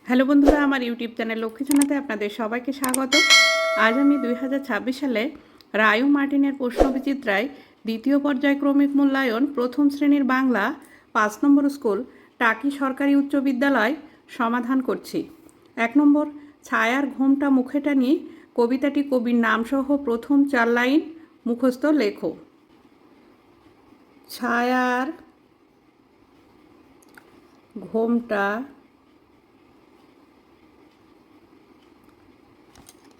Hello বন্ধুরা, আমার YouTube channel লক্ষ্মীছানাতে আপনাদের সবাইকে স্বাগত। আজ আমি 2026 সালে রায়ু মার্টিনের প্রশ্নবিচিত্রায় দ্বিতীয় পর্যায়ক্রমিক মূল্যায়ন প্রথম শ্রেণীর বাংলা 5 নম্বর স্কুল টাকি সরকারি উচ্চ বিদ্যালয় সমাধান করছি। 1 নম্বর, ছায়ার ঘোমটা মুখে টানি কবিতাটি কবির নামসহ প্রথম 4 লাইন মুখস্থ লেখো। ছায়ার ঘোমটা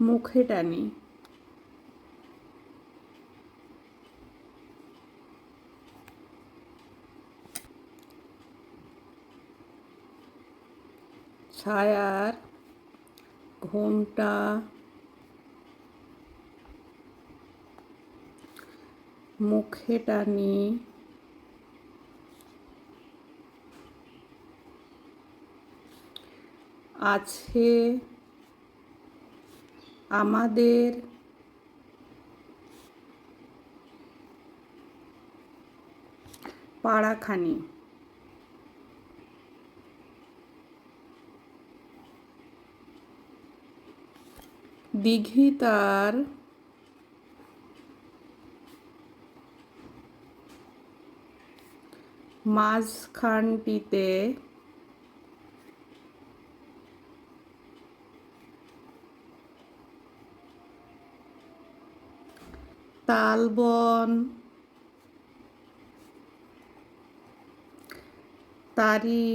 মুখে টানি ছায়ার ঘোমটা মুখে টানি আছে আমাদের পাড়াখানি। দিঘিতার মাঝখানটিতে তালবন তারি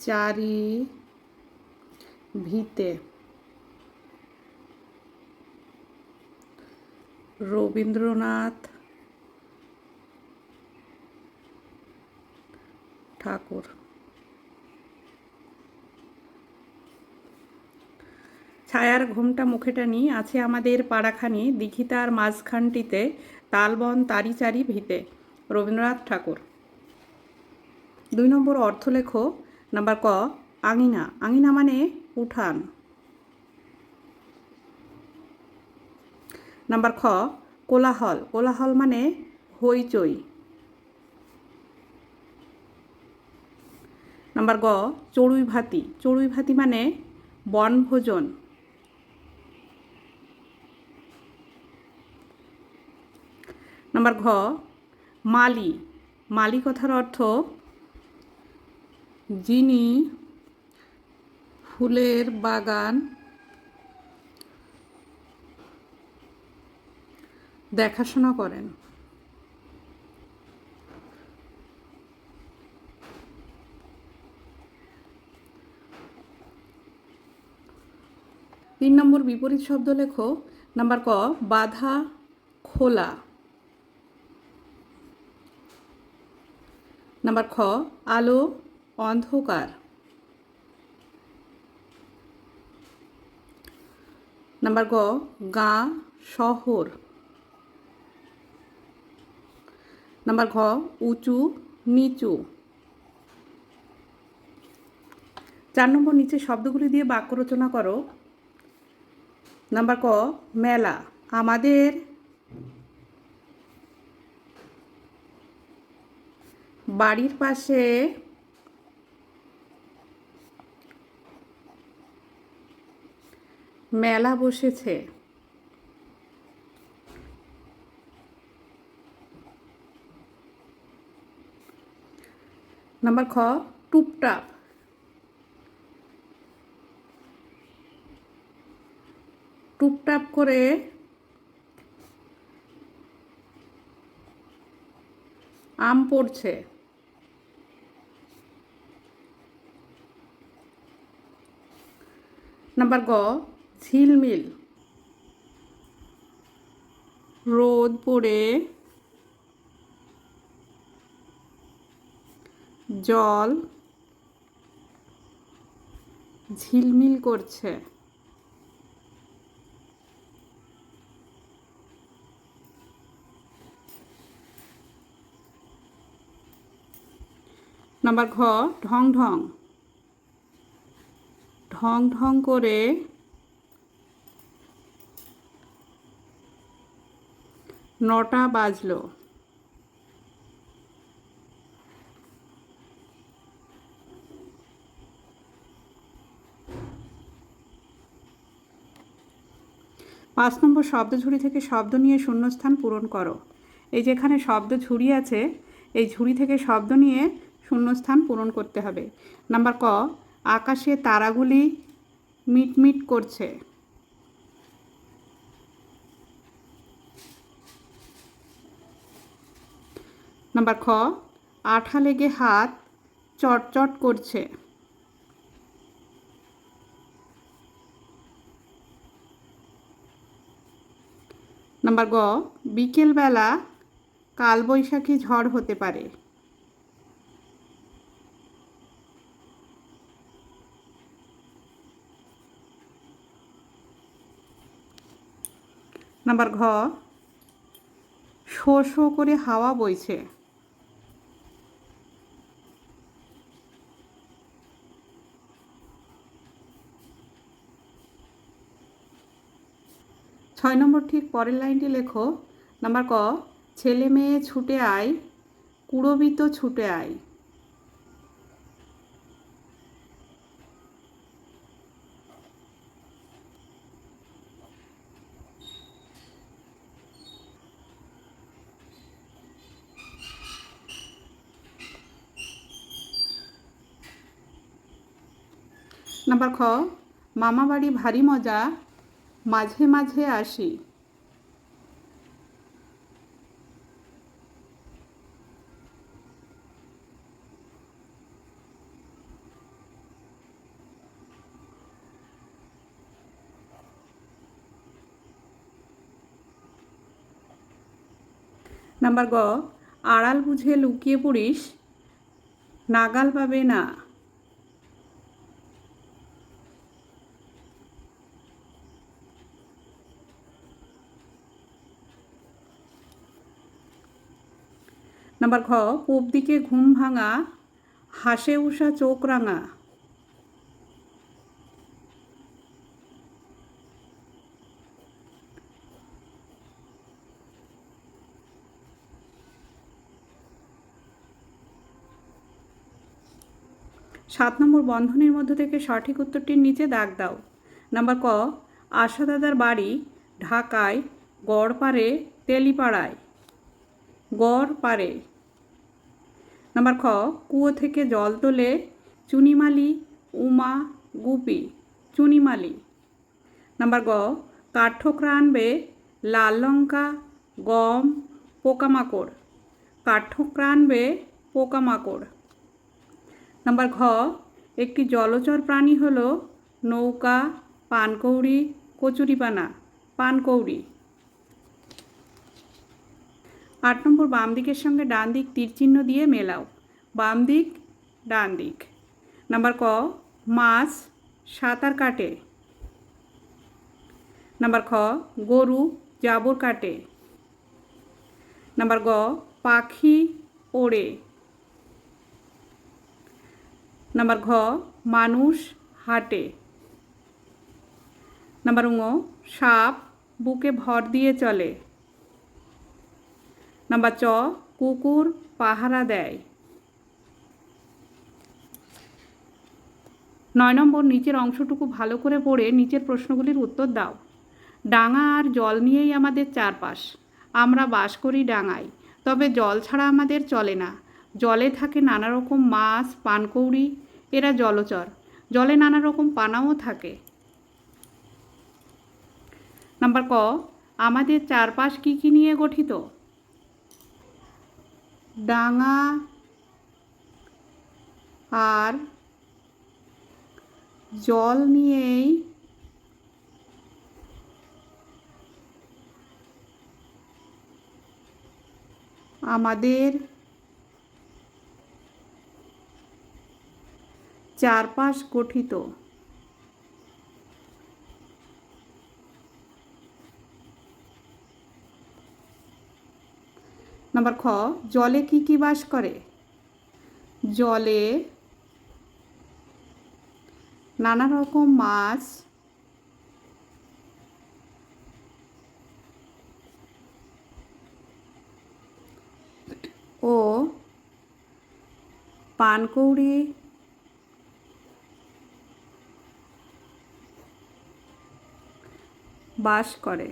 চারি ভিতে। রবীন্দ্রনাথ ঠাকুর। ছায়ার ঘোমটা মুখে টানি আছে আমাদের পাড়াখানি, দিঘিতার মাঝখানটিতে তালবন তারি চারি ভিতে। রবীন্দ্রনাথ ঠাকুর। 2 নম্বর, অর্থ লেখো। নাম্বার ক, আঙিনা। আঙিনা মানে উঠান। নাম্বার খ, কোলাহল। কোলাহল মানে হইচই। নাম্বার গ, চড়ুই ভাতি। চড়ুই ভাতি মানে বনভোজন। নাম্বার ঘ, মালি। মালি কথার অর্থ যিনি ফুলের বাগান দেখাশোনা করেন। 3 নম্বর, বিপরীত শব্দ লেখো। নাম্বার ক, বাধা খোলা। নাম্বার খ, আলো অন্ধকার। নাম্বার গ, গাঁ শহর। নাম্বার ঘ, উঁচু নিচু। 4 নম্বর, নিচে শব্দগুলি দিয়ে বাক্য রচনা করো। নাম্বার ক, মেলা। আমাদের বাড়ির পাশে মেলা বসেছে। নাম্বার খ, টুপটাপ। টুপটাপ করে আম পড়ছে। নাম্বার গ, ঝিলমিল। রোদ পড়ে জল ঝিলমিল করছে। নাম্বার ঘ, ঢং ঢং। ঢং ঢং করে নটা বাজলো। 5 নম্বর শব্দ ঝুড়ি থেকে শব্দ নিয়ে শূন্যস্থান পূরণ করো। এই যেখানে শব্দ ঝুড়ি আছে, এই ঝুড়ি থেকে শব্দ নিয়ে শূন্যস্থান পূরণ করতে হবে। নাম্বার ক, আকাশে তারাগুলি মিটমিট করছে। নাম্বার খ, আঠা লেগে হাত চটচট করছে। নাম্বার গ, বিকেলবেলা কালবৈশাখী ঝড় হতে পারে। নাম্বার ঘ, শো শো করে হাওয়া বইছে। ছয় নম্বর ঠিক পরের লাইনটি লেখো। নাম্বার ক, ছেলে মেয়ে ছুটে আয়, কুড়বিত ছুটে আয়। নাম্বার খ, মামা বাড়ি ভারী মজা, মাঝে মাঝে আসি। নাম্বার গ, আড়াল বুঝে লুকিয়ে পড়িস, নাগাল পাবে না। নাম্বার ঘ, পূব দিকে ঘুম ভাঙা, হাসে উষা চোখ রাঙা। সাত নম্বর বন্ধনীর মধ্য থেকে সঠিক উত্তরটির নিচে দাগ দাও। নাম্বার ক, আশা দাদার বাড়ি ঢাকায়, গড়পাড়ে তেলিপাড়ায়। গড়পাড়ে। নাম্বার খ, কুয়ো থেকে জল তোলে চুনিমালি, উমা, গুপি। চুনিমালি। নাম্বার গ, কাঠঠোকরা আনবে লাল লঙ্কা, গম, পোকামাকড়। কাঠঠোকরা আনবে পোকামাকড়। নাম্বার ঘ, একটি জলচর প্রাণী হলো নৌকা, পানকৌড়ি, কচুরিপানা। পানকৌড়ি। 8 নম্বর বাম দিকের সঙ্গে ডান দিক তীর চিহ্ন দিয়ে মেলাও। বাম দিক, ডান দিক। নাম্বার ক, মাছ সাঁতার কাটে। নাম্বার খ, গরু জাবর কাটে। নাম্বার গ, পাখি ওড়ে। নাম্বার ঘ, মানুষ হাঁটে। নাম্বার ঙ, সাপ বুকে ভর দিয়ে চলে। নাম্বার চ, কুকুর পাহারা দেয়। 9 নম্বর নিচের অংশটুকু ভালো করে পড়ে নিচের প্রশ্নগুলির উত্তর দাও। ডাঙা আর জল নিয়েই আমাদের চারপাশ। আমরা বাস করি ডাঙায়, তবে জল ছাড়া আমাদের চলে না। জলে থাকে নানা রকম মাছ, পানকৌড়ি, এরা জলচর। জলে নানা রকম পানাও থাকে। নাম্বার ক, আমাদের চারপাশ কি কি নিয়ে গঠিত? ডাঙা আর জল নিয়েই আমাদের চারপাশ গঠিত। নাম্বার খ, জলে কি কি বাস করে? জলে নানা রকম মাছ, ও পানকৌড়ি বাস করে।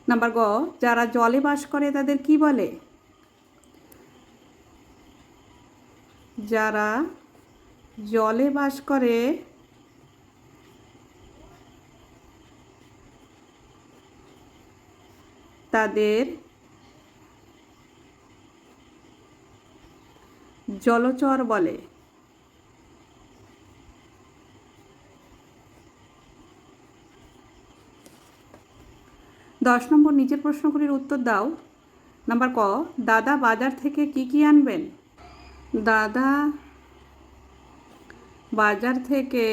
নাম্বার গ, যারা জলে বাস করে তাদের কি বলে? যারা জলে বাস করে তাদের জলচর বলে। 10 নম্বর, নিচের প্রশ্নগুলির উত্তর দাও। নাম্বার ক, দাদা বাজার থেকে কি কি আনবেন? দাদা বাজার থেকে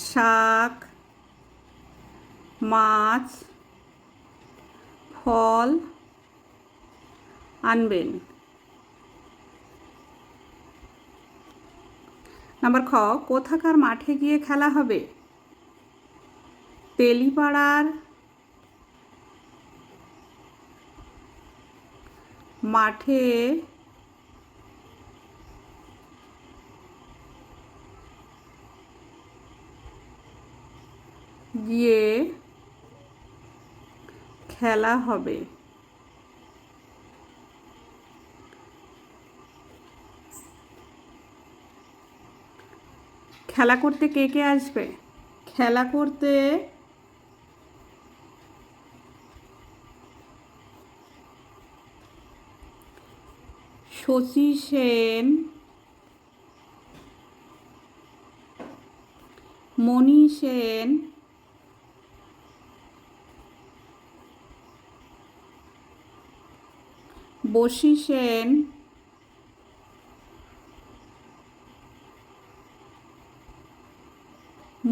শাক, মাছ, ফল আনবেন। নাম্বার খ, কোথাকার মাঠে গিয়ে খেলা হবে? তেলিপাড়ার মাঠে গিয়ে খেলা হবে। খেলা করতে কে কে আসবে? খেলা করতে শশী সেন, মণি সেন, বশী সেন,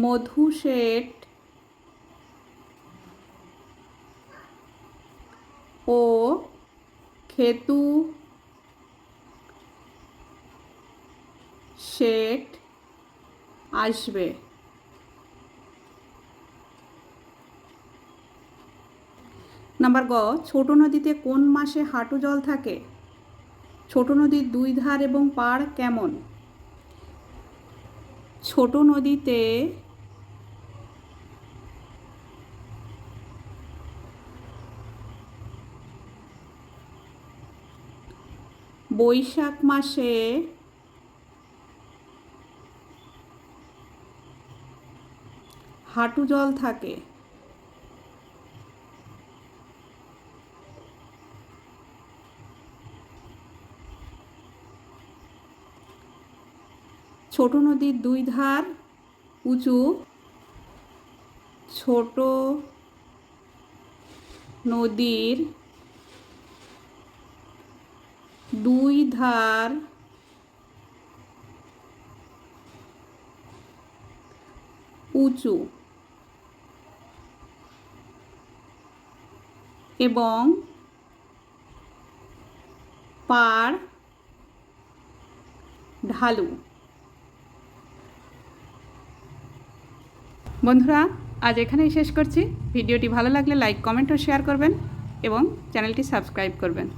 মধু শেঠ ও খেতু শেঠ আসবে। নাম্বার গ, ছোট নদীতে কোন মাসে হাঁটু জল থাকে? ছোট নদীর দুই ধার এবং পাড় কেমন? ছোট নদীতে বৈশাখ মাসে হাঁটু জল থাকে। ছোট নদীর দুই ধার উঁচু। ছোট নদীর দুই ধার উঁচু এবং পাড় ঢালু। বন্ধুরা, আজ এখানেই শেষ করছি। ভিডিওটি ভালো লাগলে লাইক, কমেন্ট ও শেয়ার করবেন এবং চ্যানেলটি সাবস্ক্রাইব করবেন।